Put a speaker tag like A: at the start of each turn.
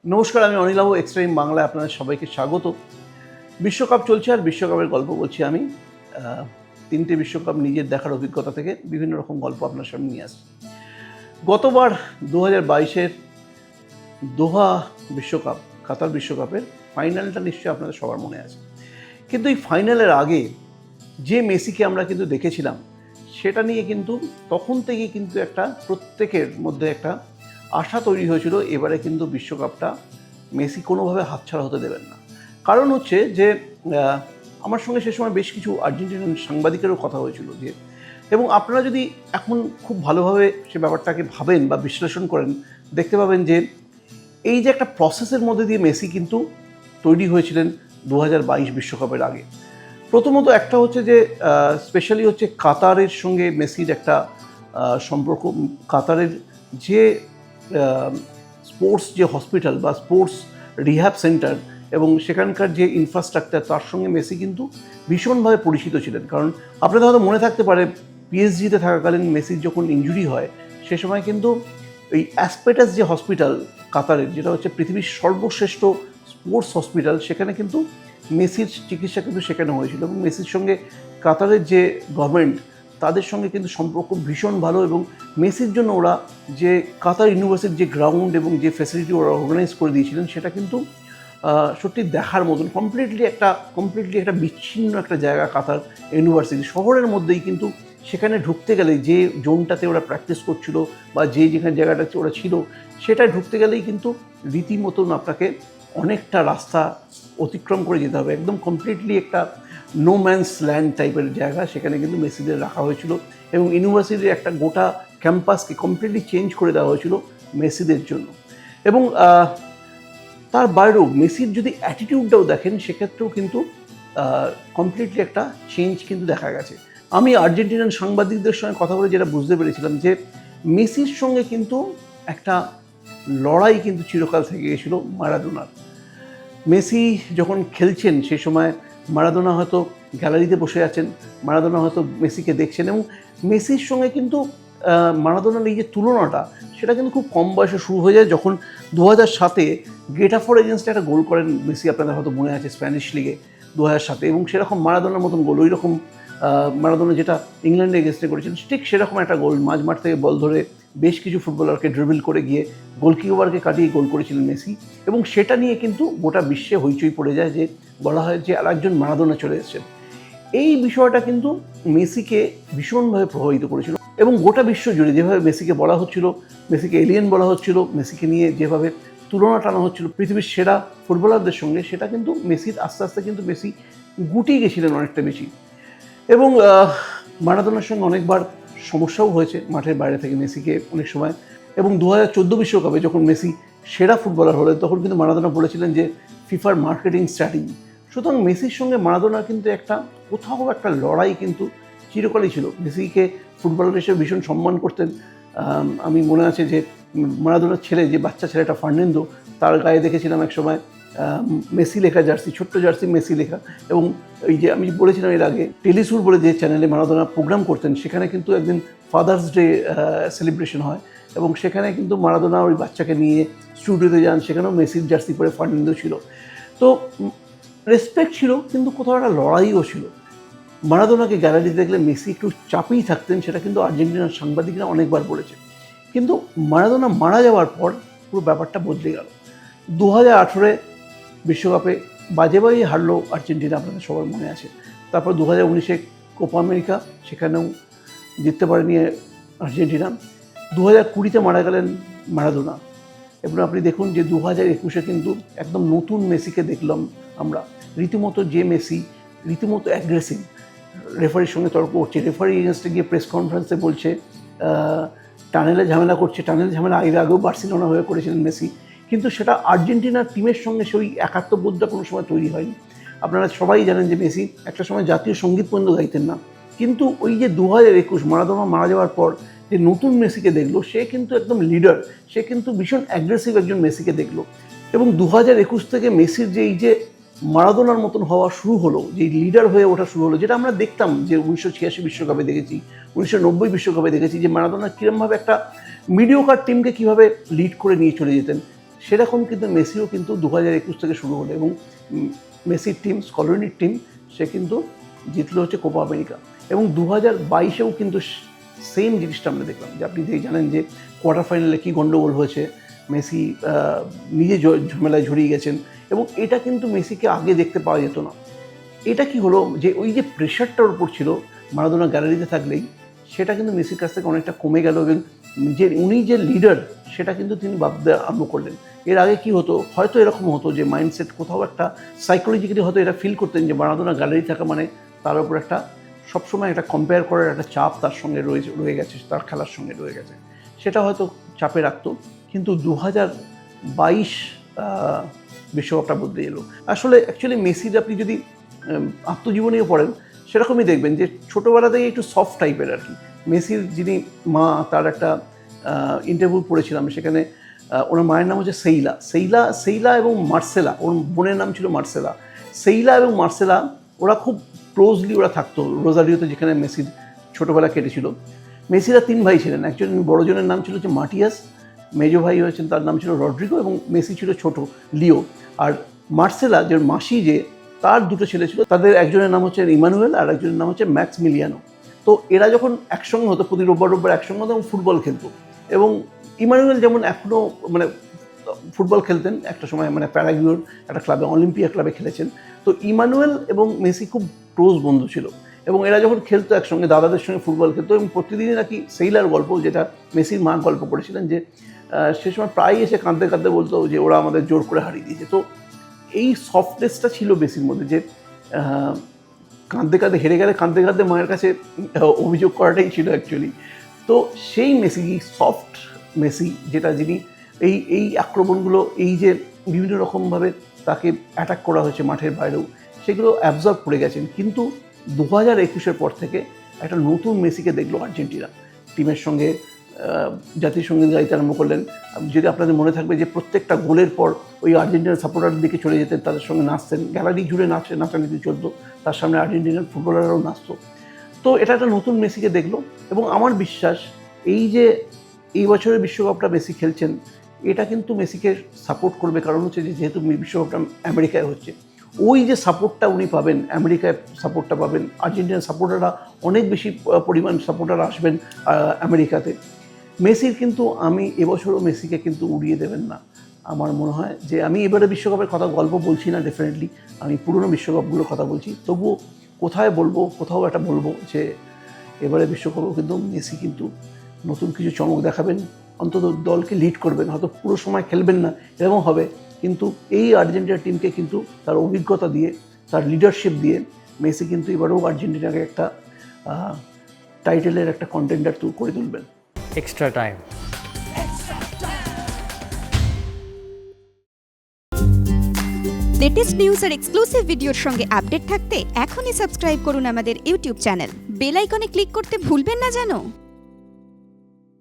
A: নমস্কার, আমি অনিলাভ এক্সট্রিম বাংলায় আপনাদের সবাইকে স্বাগত। বিশ্বকাপ চলছে আর বিশ্বকাপের গল্প বলছি আমি। তিনটে বিশ্বকাপ নিজের দেখার অভিজ্ঞতা থেকে বিভিন্ন রকম গল্প আপনার সামনে নিয়ে আসছি। গতবার 2022-এর দোহা বিশ্বকাপ, কাতার বিশ্বকাপের ফাইনালটা নিশ্চয়ই আপনাদের সবার মনে আছে। কিন্তু এই ফাইনালের আগে যে মেসিকে আমরা কিন্তু দেখেছিলাম, সেটা নিয়ে কিন্তু তখন থেকেই কিন্তু একটা প্রত্যেকের মধ্যে একটা আশা তৈরি হয়েছিল এবারে কিন্তু বিশ্বকাপটা মেসি কোনোভাবে হাতছাড়া হতে দেবেন না। কারণ হচ্ছে যে আমার সঙ্গে সে সময় বেশ কিছু আর্জেন্টিনান সাংবাদিকেরও কথা হয়েছিল যে, এবং আপনারা যদি এখন খুব ভালোভাবে সে ব্যাপারটাকে ভাবেন বা বিশ্লেষণ করেন, দেখতে পাবেন যে এই যে একটা প্রসেসের মধ্যে দিয়ে মেসি কিন্তু তৈরি হয়েছিলেন 2022 বিশ্বকাপের আগে। প্রথমত একটা হচ্ছে যে স্পেশালি হচ্ছে কাতারের সঙ্গে মেসির একটা সম্পর্ক। কাতারের যে স্পোর্টস যে হসপিটাল বা স্পোর্টস রিহ্যাব সেন্টার এবং সেখানকার যে ইনফ্রাস্ট্রাকচার, তার সঙ্গে মেসি কিন্তু ভীষণভাবে পরিচিত ছিলেন। কারণ আপনাদের হয়তো মনে থাকতে পারে, পিএসজিতে থাকাকালীন মেসির যখন ইনজুরি হয়, সে সময় কিন্তু এই অ্যাসপেটাস যে হসপিটাল কাতারের, যেটা হচ্ছে পৃথিবীর সর্বশ্রেষ্ঠ স্পোর্টস হসপিটাল, সেখানে কিন্তু মেসির চিকিৎসা কিন্তু সেখানে হয়েছিল। এবং মেসির সঙ্গে কাতারের যে গভর্নমেন্ট, তাদের সঙ্গে কিন্তু সম্পর্ক ভীষণ ভালো। এবং মেসির জন্য ওরা যে কাতার ইউনিভার্সিটির যে গ্রাউন্ড এবং যে ফ্যাসিলিটি ওরা অর্গানাইজ করে দিয়েছিলেন, সেটা কিন্তু সত্যি দেখার মতন। কমপ্লিটলি একটা বিচ্ছিন্ন একটা জায়গা কাতার ইউনিভার্সিটি শহরের মধ্যেই, কিন্তু সেখানে ঢুকতে গেলে যে জোনটাতে ওরা প্র্যাকটিস করছিল বা যেখানে জায়গাটাতে ওরা ছিল, সেটায় ঢুকতে গেলেই কিন্তু রীতিমতন আপনাকে অনেকটা রাস্তা অতিক্রম করে যেতে হবে। একদম কমপ্লিটলি একটা নো ম্যানস ল্যান্ড টাইপের জায়গা, সেখানে কিন্তু মেসিদের রাখা হয়েছিল। এবং ইউনিভার্সিটির একটা গোটা ক্যাম্পাসকে কমপ্লিটলি চেঞ্জ করে দেওয়া হয়েছিল মেসিদের জন্য। এবং তার বাইরেও মেসির যদি অ্যাটিটিউডটাও দেখেন, সেক্ষেত্রেও কিন্তু কমপ্লিটলি একটা চেঞ্জ কিন্তু দেখা গেছে। আমি আর্জেন্টিনান সাংবাদিকদের সঙ্গে কথা বলে যেটা বুঝতে পেরেছিলাম যে মেসির সঙ্গে কিন্তু একটা লড়াই কিন্তু চিরকাল থেকে গেছিলো মারাদোনার। মেসি যখন খেলছেন সেই সময় মারাদোনা হয়তো গ্যালারিতে বসে আছেন, মারাদোনা হয়তো মেসিকে দেখছেন, এবং মেসির সঙ্গে কিন্তু মারাদোনার এই যে তুলনাটা, সেটা কিন্তু খুব কম বয়সে শুরু হয়ে যায়। যখন 2007-এ গেটাফোর এগেনস্টে একটা গোল করেন মেসি, আপনাদের হয়তো মনে আছে, স্প্যানিশ লিগে 2007-এ, এবং সেরকম মারাদোনার মতন গোল, ওই রকম মারাদোনা যেটা ইংল্যান্ডে এগেনস্টে করেছেন, ঠিক সেরকম একটা গোল, মাঝমাঠ থেকে বল ধরে বেশ কিছু ফুটবলারকে ড্রিবল করে গিয়ে গোলকিপারকে কাটিয়ে গোল করেছিলেন মেসি। এবং সেটা নিয়ে কিন্তু গোটা বিশ্বে হইচই পড়ে যায়, যে বলা হয় যে আরেকজন মারাদোনা চলে এসেছেন। এই বিষয়টা কিন্তু মেসিকে ভীষণভাবে প্রভাবিত করেছিল। এবং গোটা বিশ্ব জুড়ে যেভাবে মেসিকে বলা হচ্ছিল, মেসিকে এলিয়েন বলা হচ্ছিল, মেসিকে নিয়ে যেভাবে তুলনা টানা হচ্ছিল পৃথিবীর সেরা ফুটবলারদের সঙ্গে, সেটা কিন্তু মেসির আস্তে আস্তে কিন্তু মেসি গুটিয়ে গেছিলেন অনেকটা বেশি। এবং মারাদোনার সঙ্গে অনেকবার সমস্যাও হয়েছে মাঠের বাইরে থেকে মেসিকে অনেক সময়। এবং 2014 বিশ্বকাপে যখন মেসি সেরা ফুটবলার হলেন, তখন কিন্তু মারাদোনা বলেছিলেন যে ফিফার মার্কেটিং স্ট্র্যাটেজি। সুতরাং মেসির সঙ্গে মারাদোনার কিন্তু একটা কোথাও একটা লড়াই কিন্তু চিরকালই ছিল। মেসিকে ফুটবলার হিসেবে ভীষণ সম্মান করতেন। আমি মনে আছে যে মারাদোনার ছেলে, যে বাচ্চা ছেলেটা ফার্নান্দো, তার গায়ে দেখেছিলাম এক সময় মেসি লেখা জার্সি, ছোট্ট জার্সি মেসি লেখা। এবং এই যে আমি বলেছিলাম এর আগে, টেলিসুর বলে যে চ্যানেলে মারাদোনা প্রোগ্রাম করতেন, সেখানে কিন্তু একদিন ফাদার্স ডে সেলিব্রেশন হয়, এবং সেখানে কিন্তু মারাদোনা ওই বাচ্চাকে নিয়ে স্টুডিওতে যান, সেখানেও মেসির জার্সি পরে ফার্নান্দো ছিল। তো রেসপেক্ট ছিল, কিন্তু কোথাও একটা লড়াইও ছিল। মারাদোনাকে গ্যালারিতে দেখলে মেসি একটু চাপেই থাকতেন, সেটা কিন্তু আর্জেন্টিনার সাংবাদিকরা অনেকবার বলেছে। কিন্তু মারাদোনা মারা যাওয়ার পর পুরো ব্যাপারটা বদলে গেল। 2018-এ বিশ্বকাপে বাজে হারলো আর্জেন্টিনা, আপনাদের সবার মনে আছে। তারপর 2019-এ কোপা আমেরিকা, সেখানেও জিততে পারেনি আর্জেন্টিনা। 2020-তে মারা গেলেন মারাদোনা। এবং আপনি দেখুন যে 2021-এ কিন্তু একদম নতুন মেসিকে দেখলাম আমরা। রীতিমতো যে মেসি রীতিমতো অ্যাগ্রেসিভ, রেফারির সঙ্গে তর্ক করছে, রেফারি এগেনস্টে গিয়ে প্রেস কনফারেন্সে বলছে, টানেলে ঝামেলা করছে। টানেলে ঝামেলা এর আগেও বার্সেলোনা হয়ে করেছিলেন মেসি, কিন্তু সেটা আর্জেন্টিনার টিমের সঙ্গে সেই একাত্মবোধটা কোনো সময় তৈরি হয়নি। আপনারা সবাই জানেন যে মেসি একটা সময় জাতীয় সঙ্গীত পর্যন্ত গাইতেন না। কিন্তু ওই যে 2021 মারাদোনা মারা যাওয়ার পর যে নতুন মেসিকে দেখলো, সে কিন্তু একদম লিডার, সে কিন্তু ভীষণ অ্যাগ্রেসিভ একজন মেসিকে দেখলো। এবং 2021 থেকে মেসির যে এই যে মারাদোনার মতন হওয়া শুরু হলো, যে লিডার হয়ে ওঠা শুরু হলো, যেটা আমরা দেখতাম যে 1986 বিশ্বকাপে দেখেছি, 1990 বিশ্বকাপে দেখেছি যে মারাদোনা কীরকমভাবে একটা মিডিওকার টিমকে কীভাবে লিড করে নিয়ে চলে যেতেন, সেরকম কিন্তু মেসিও কিন্তু 2021 থেকে শুরু হলো, এবং মেসির টিম স্কলনির টিম সে কিন্তু জিতলো হচ্ছে কোপা আমেরিকা। এবং 2022-এও কিন্তু সেম জিনিসটা আমরা দেখলাম, যে আপনি জানেন যে কোয়ার্টার ফাইনালে কী গণ্ডগোল হয়েছে, মেসি নিজে ঝামেলায় জড়িয়ে গেছেন, এবং এটা কিন্তু মেসিকে আগে দেখতে পাওয়া যেত না। এটা কি হলো, যে ওই যে প্রেশারটার উপর ছিল মারাদোনা গ্যালারিতে থাকলেই, সেটা কিন্তু মেসির কাছ থেকে অনেকটা কমে গেল, এবং যে উনি যে লিডার সেটা কিন্তু তিনি ভাবতে আরম্ভ করলেন। এর আগে কি হতো, হয়তো এরকম হতো যে মাইন্ডসেট কোথাও একটা সাইকোলজিক্যালি হয়তো এটা ফিল করতেন যে মারাদোনা গ্যালারি থাকা মানে তার উপর একটা সবসময় একটা কম্পেয়ার করার একটা চাপ তার সঙ্গে রয়ে গেছে, তার খেলার সঙ্গে রয়ে গেছে, সেটা হয়তো চাপে রাখতো। কিন্তু 2022 বিশ্বকাপটা বদলে এলো। আসলে অ্যাকচুয়ালি মেসির আপনি যদি আত্মজীবনীও পড়েন সেরকমই দেখবেন যে ছোটোবেলা থেকে একটু সফট টাইপের আর কি। মেসির যিনি মা, তার একটা ইন্টারভিউ পড়েছিলাম, সেখানে ওনার মায়ের নাম হচ্ছে সেইলা এবং মার্সেলা, ওর বোনের নাম ছিল মার্সেলা। সেইলা এবং মার্সেলা ওরা খুব ক্লোজলি ওরা থাকতো রোজারিওতে, যেখানে মেসির ছোটোবেলা কেটেছিল। মেসিরা 3 ভাই ছিলেন, একজন বড়জনের নাম ছিল হচ্ছে মাটিয়াস, মেজো ভাই হয়েছেন তার নাম ছিল রড্রিগো, এবং মেসি ছিল ছোট লিও। আর মার্সেলা যে মাসি, যে তার 2 ছেলে ছিল, তাদের একজনের নাম হচ্ছে ইমানুয়েল আর একজনের নাম হচ্ছে ম্যাক্সমিলিয়ানো। তো এরা যখন একসঙ্গে হতো, প্রতি রোববার একসঙ্গে হতো এবং ফুটবল খেলতো। এবং ইমানুয়েল যেমন এখনও মানে ফুটবল খেলতেন একটা সময়, মানে প্যারাগুয়ের একটা ক্লাবে, অলিম্পিয়া ক্লাবে খেলেছেন। তো ইমানুয়েল এবং মেসি খুব ক্লোজ বন্ধু ছিল, এবং এরা যখন খেলতো একসঙ্গে, দাদাদের সঙ্গে ফুটবল খেলতো, এবং প্রতিদিনই নাকি সেইলার গল্প, যেটা মেসির মা গল্প করেছিলেন, যে সে সময় প্রায়ই এসে কাঁদতে কাঁদতে বলতো যে ওরা আমাদের জোর করে হারিয়ে দিয়েছে। তো এই সফটনেসটা ছিল মেসির মধ্যে, যে কাঁদতে কাঁদতে হেরে গেলে কাঁদতে কাঁদতে মায়ের কাছে অভিযোগ করাটাই ছিল অ্যাকচুয়ালি। তো সেই মেসি, সফট মেসি, যেটা যিনি এই আক্রমণগুলো, এই যে বিভিন্ন রকমভাবে তাকে অ্যাটাক করা হয়েছে মাঠের বাইরেও, সেগুলো অ্যাবজর্ব করে গেছেন। কিন্তু 2021-এর পর থেকে একটা নতুন মেসিকে দেখলো আর্জেন্টিনা। টিমের সঙ্গে জাতীয় সঙ্গীত গাইতে আরম্ভ করলেন। যদি আপনাদের মনে থাকবে যে প্রত্যেকটা গোলের পর ওই আর্জেন্টিনার সাপোর্টারদের দিকে চলে যেতেন, তাদের সঙ্গে নাচতেন, গ্যালারি জুড়ে নাচানাচি চলতো, তার সামনে আর্জেন্টিনার ফুটবলাররাও নাচতো। তো এটা একটা নতুন মেসিকে দেখলো, এবং আমার বিশ্বাস এই যে এই বছরের বিশ্বকাপটা মেসি খেলছেন, এটা কিন্তু মেসিকে সাপোর্ট করবে। কারণ হচ্ছে যে যেহেতু বিশ্বকাপটা আমেরিকায় হচ্ছে, ওই যে সাপোর্টটা উনি পাবেন, আমেরিকায় সাপোর্টটা পাবেন, আর্জেন্টিনার সাপোর্টাররা অনেক বেশি পরিমাণ সাপোর্টার আসবেন আমেরিকাতে। মেসির কিন্তু আমি এবছরও মেসিকে কিন্তু উড়িয়ে দেবেন না। আমার মনে হয় যে আমি এবারে বিশ্বকাপের গল্প বলছি না, ডেফিনেটলি আমি পুরনো বিশ্বকাপগুলোর কথা বলছি। তবুও কোথাও একটা বলবো যে এবারে বিশ্বকাপেও কিন্তু মেসি কিন্তু নতুন কিছু চমক দেখাবেন, অন্তত দলকে লিড করবেন। হয়তো পুরো সময় খেলবেন না, এরকম হবে, কিন্তু এই আর্জেন্টিনা টিমকে কিন্তু তার অভিজ্ঞতা দিয়ে, তার লিডারশিপ দিয়ে মেসি কিন্তু এবারেও আর্জেন্টিনাকে একটা টাইটেলের একটা কন্টেন্ডার করে তুলবেন।
B: Extra time.
C: লেটেস্ট নিউজ আর এক্সক্লুসিভ ভিডিওর সঙ্গে আপডেট থাকতে এখনই সাবস্ক্রাইব করুন আমাদের ইউটিউব চ্যানেল। বেল আইকনে ক্লিক করতে ভুলবেন না যেন।